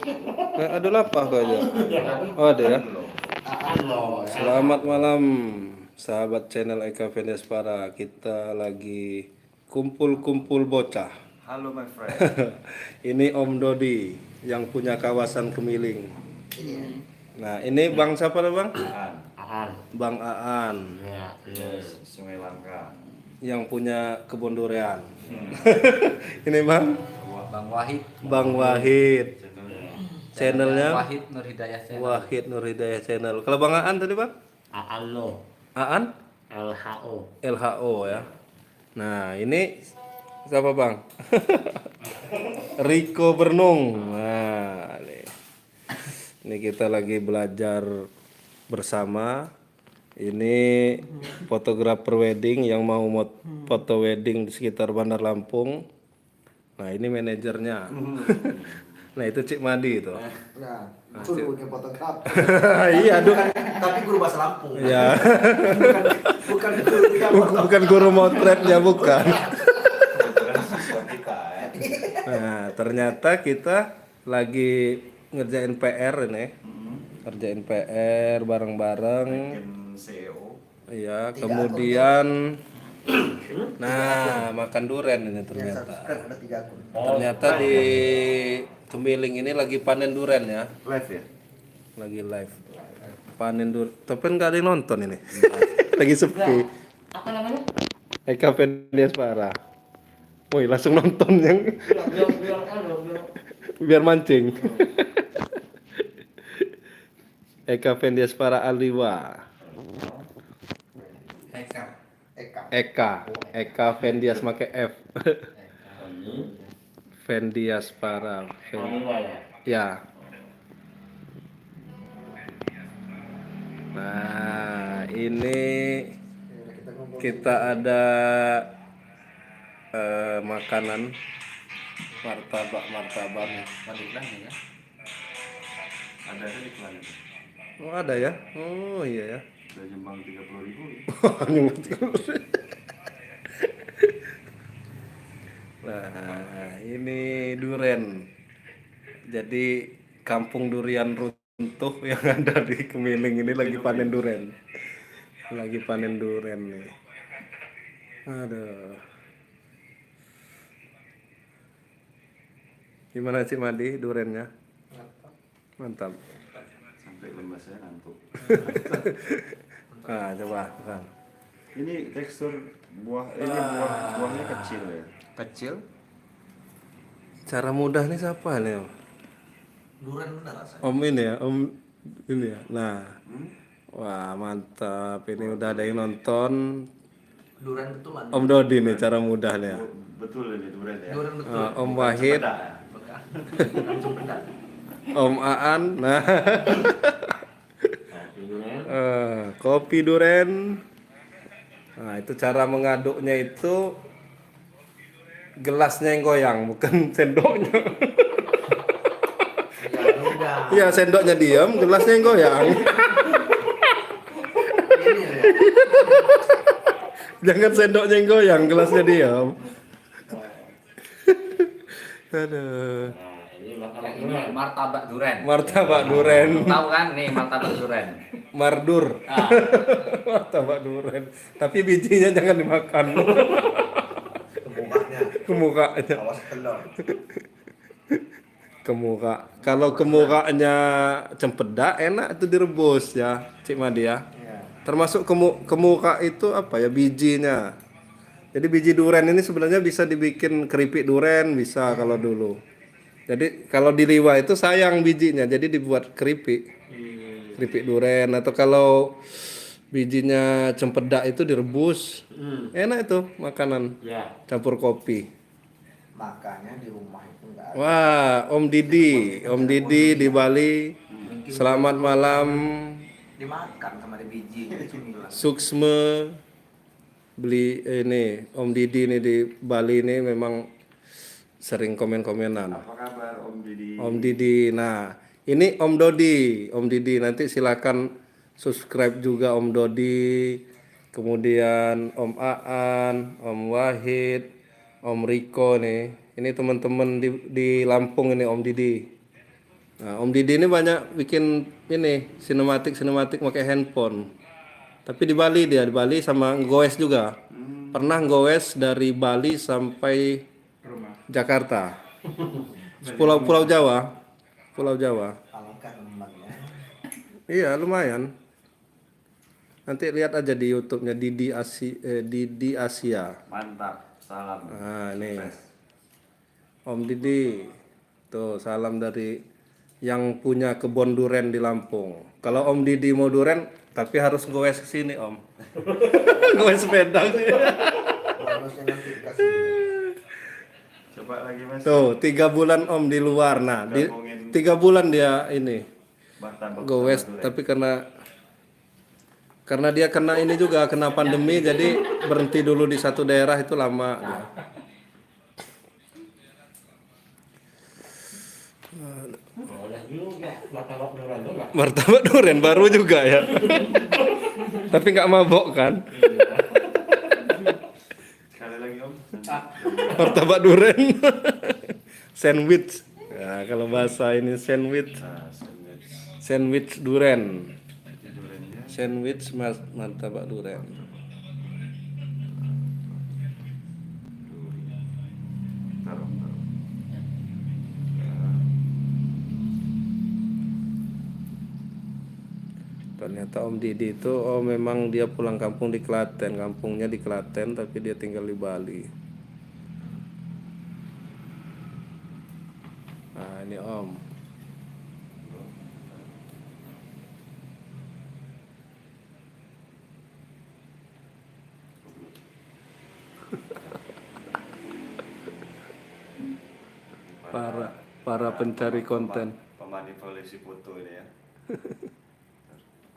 Ada apa aja? Oh, ada ya. Selamat malam, sahabat channel Eka Vendiaspara. Kita lagi kumpul-kumpul bocah. Halo my friend. Ini Om Dodi yang punya kawasan Kemiling. Nah, ini Bang siapa nih, Bang? Aan. Bang Aan Ya, yes. Sungai Langka. yang punya kebun durian. Ini Bang Bang Wahid. Bang Wahid. Channelnya Wahid Nur Hidayah Channel. Wahid Nur Hidayah Channel. Kalau Bang Aan tadi, Bang? Aan lo. Aan LHO. LHO ya. Nah, ini siapa, Bang? Riko Bernung. Nah, ini kita lagi belajar bersama. Ini fotografer wedding yang mau foto wedding di sekitar Bandar Lampung. Nah, ini manajernya. Nah, itu Cik Madi itu. Nah, guru bukan fotografer. Iya, aduh. Tapi guru bahasa Lampung. Ya, Bukan guru yang bukan guru motretnya, bukan. Nah, ternyata kita lagi ngerjain PR ini. Ngerjain PR bareng-bareng. CEO. Iya, kemudian nah, makan durian ini ternyata. subscribe ada 3 akun. Ternyata di Kemiling ini lagi panen durian ya. Live ya? Lagi live. Panen durian. Tapi nggak ada yang nonton ini. Lagi sepi. Apa namanya? Eka Vendiaspara. Woi, langsung nonton yang biar mancing. Eka Vendiaspara Aliwa. Eka Vendias make F. Vendiaspara. Ya. Nah, ini kita ada makanan martabak. ya. Ada di iklan itu. Oh, ada ya? Oh, iya ya. Udah jembang 30.000. Nah, ini duren. Jadi kampung durian runtuh yang ada di Kemiling ini lagi panen duren. Lagi panen duren nih. Aduh. Gimana sih Madi durennya? Mantap. Sampai lembah saya ngantuk. Nah, coba, Bang. Ini tekstur buahnya kecil ya. Kecil. Cara mudah nih siapa nih? Durian benar rasanya. Om ini ya, Om ini ya. Nah. Wah, mantap. Ini udah ada yang nonton. Durian betulan. Om Dodi nih cara mudahnya. Betul ini durian ya. Durian betul. Om Wahid, Bukan cempedak. Om Aan. Nah, Durian. kopi duren. Nah, itu cara mengaduknya itu gelasnya yang goyang, bukan sendoknya. Ya udah. Iya, sendoknya diam, gelasnya yang goyang. Ini ya. Jangan sendoknya yang goyang, gelasnya diam. Aduh. Ini martabak duren. Martabak duren. Tahu kan nih martabak duren? Mardur. Martabak duren. Tapi bijinya jangan dimakan. Kebukanya. Kemukanya. Awas telur. Kemuka. Kalau kemukanya cempedak enak itu direbus ya, Cik Madi ya. Ya. Termasuk kemuka itu apa ya, bijinya. Jadi biji duren ini sebenarnya bisa dibikin keripik duren bisa kalau dulu. Jadi kalau di Liwa itu sayang bijinya, jadi dibuat keripik. Keripik duren, atau kalau bijinya cempedak itu direbus. Enak itu makanan. Ya. Campur kopi. Makanya di rumah itu enggak ada. Wah, Om Didi di Bali. Selamat malam. Dimakan sama ada bijinya cemilan. Suksme beli ini Om Didi nih di Bali ini memang sering komen-komenan. Apa kabar Om Didi? Om Didi. Nah, ini Om Dodi. Om Didi nanti silakan subscribe juga Om Dodi. Kemudian Om Aan, Om Wahid, Om Riko nih. Ini teman-teman di Lampung ini Om Didi. Nah, Om Didi ini banyak bikin ini sinematik pakai handphone. Tapi di Bali dia, di Bali sama goes juga. Pernah goes dari Bali sampai Jakarta. Pulau Jawa. Pulau Jawa. Alangkah temannya. Iya, lumayan. Nanti lihat aja di YouTube-nya Didi Asia. Mantap, salam. Nah, ini. Sukses. Om Didi. Tuh, salam dari yang punya kebun duren di Lampung. Kalau Om Didi mau duren, tapi harus goes ke sini, Om. Goes sepeda. Harusnya nanti kasih. Coba lagi Mas. Tuh, 3 bulan Om di luar. Nah, di Gabungin 3 bulan dia ini martabak goes, sama durian. tapi karena dia kena ini juga, kena pandemi, jadi berhenti dulu di satu daerah itu lama dia. Boleh juga, martabak durian juga. Martabak duren baru juga ya. Tapi nggak mabok kan? Sekali lagi Om. Martabak duren. Sandwich. Ya, kalau bahasa ini sandwich. Nah, sandwich. Sandwich duren. Duriannya. Sandwich martabak duren. Taruh, taruh. Ternyata Om Didi itu memang dia pulang kampung di Klaten, kampungnya di Klaten tapi dia tinggal di Bali. Nah, ini Om. Para pencari konten. Pemanipulasi foto ini ya.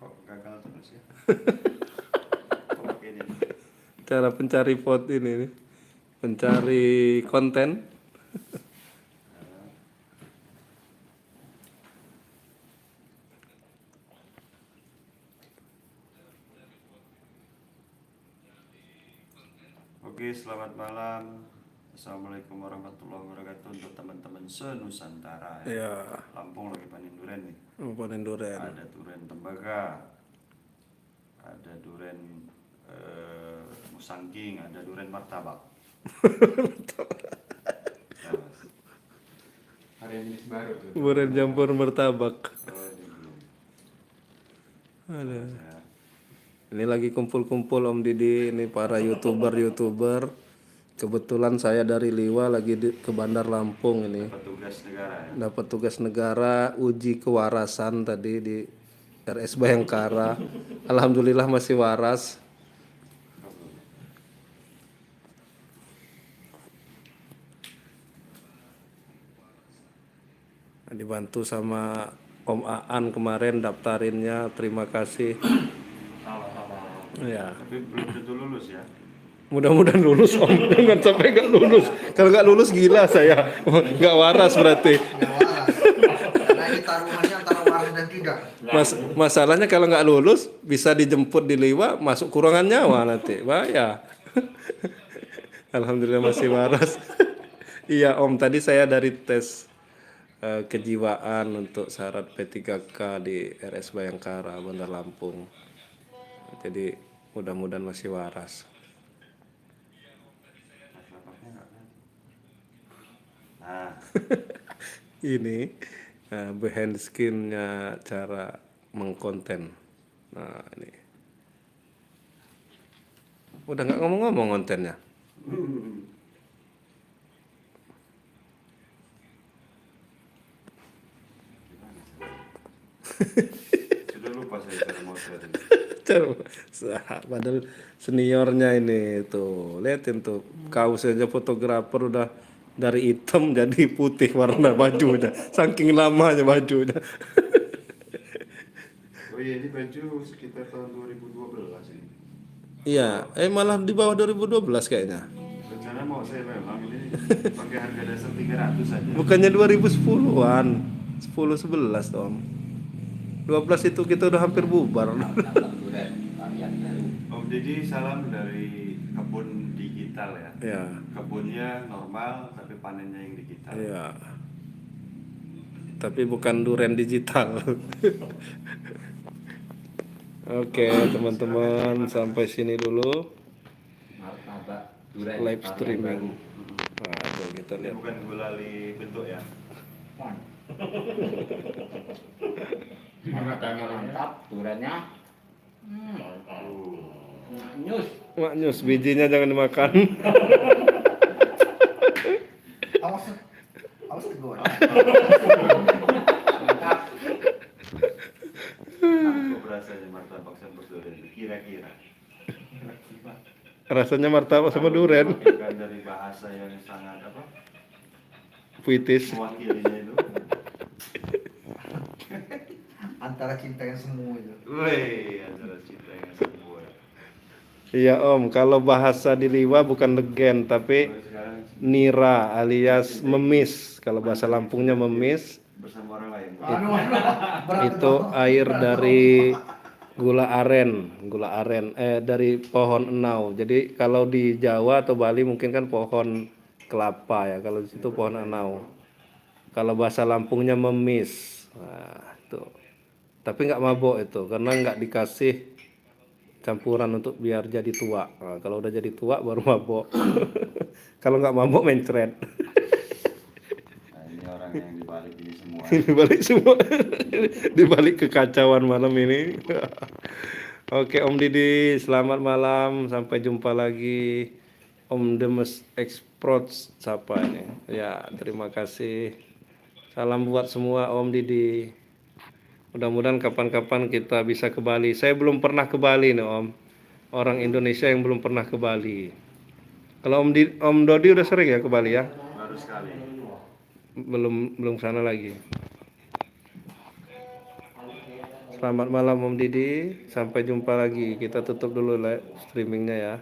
Kok gagal terus ya? Kok pakai ini? Cara pencari foto ini nih. Pencari konten. Oke, selamat malam. Assalamualaikum warahmatullahi wabarakatuh untuk teman-teman se-Nusantara ya. Ya, Lampung lagi panen durian nih. panen duren. Ada durian tembaga, ada durian musangking, ada durian martabak. Ya, Mas. Hari ini baru tuh. Duren campur martabak. Oh, ini belum. Ada. Ya. Ini lagi kumpul-kumpul Om Didi, ini para YouTuber. Kebetulan saya dari Liwa lagi ke Bandar Lampung ini. Petugas negara ya. Dapat tugas negara uji kewarasan tadi di RS Bayangkara. Alhamdulillah masih waras. Dibantu sama Om Aan kemarin daftarinnya, terima kasih. Ya, Tapi belum tentu lulus ya. mudah-mudahan lulus Om, jangan sampai nggak lulus. Kalau nggak lulus gila saya, nggak waras berarti. Nggak waras. Karena ini taruhannya antara waras dan tidak. Masalahnya kalau nggak lulus bisa dijemput di Liwa, masuk kurangan nyawa nanti, bahaya. Alhamdulillah masih waras. Iya Om, tadi saya dari tes kejiwaan untuk syarat P3K di RS Bayangkara, Bandar Lampung. Jadi mudah-mudahan masih waras. Nah, Ini behind skin-nya cara mengkonten. Nah ini. Udah nggak ngomong-ngomong kontennya. sudah lupa saya cara motret ini. Padahal seniornya ini tuh, liatin tuh, kaosnya fotografer udah dari hitam jadi putih warna bajunya, saking lamanya bajunya. Oh iya, ini baju sekitar tahun 2012 ini. Iya, malah di bawah 2012 kayaknya. Rencana mau saya memang ini pakai harga dasar 300 saja. Bukannya 2010-an, 10-11 Om. 12 itu kita udah hampir bubar. Om Didi, salam dari kebun digital ya. Ya, Kebunnya normal tapi panennya yang digital. iya. tapi bukan durian digital. Oke, teman-teman, sampai sini dulu Martabak durian live varian streaming. baru. Nah, tuh kita Ini lihat. bukan gulali bentuk ya. Man. Martabaknya mantap, duriannya nyus. Maknyus, bijinya jangan dimakan. Awas, awas tegur. Mantap. Kok berasanya martabak sama durian? Kira-kira. Rasanya martabak sama durian. Bukan dari bahasa yang sangat apa? Puitis. Mewakilinya itu. Antara cinta yang semu itu. Wih, antara cinta yang semua. Iya Om, kalau bahasa di Liwa bukan legen tapi Terus sekarang nira alias memis. Kalau bahasa Lampungnya memis, bersama orang lain. Berat itu air dari gula aren dari pohon enau. Jadi kalau di Jawa atau Bali mungkin kan pohon kelapa ya, kalau di situ pohon enau. Kalau bahasa Lampungnya memis. Nah, itu. Tapi nggak mabok itu karena nggak dikasih campuran untuk biar jadi tua. Nah, kalau udah jadi tua baru mabok. Kalau nggak mabok mencret. Nah, ini orang yang dibalik ini semua. Di balik semua, di balik kekacauan malam ini. Oke Om Didi, selamat malam, sampai jumpa lagi. Om Demes Exprots siapa ini? Ya, terima kasih. Salam buat semua Om Didi. Mudah-mudahan kapan-kapan kita bisa ke Bali. Saya belum pernah ke Bali nih Om. Orang Indonesia yang belum pernah ke Bali. Kalau Om Dodi udah sering ya ke Bali ya? Baru sekali. Belum sana lagi. Selamat malam Om Didi, sampai jumpa lagi. Kita tutup dulu live streamingnya ya.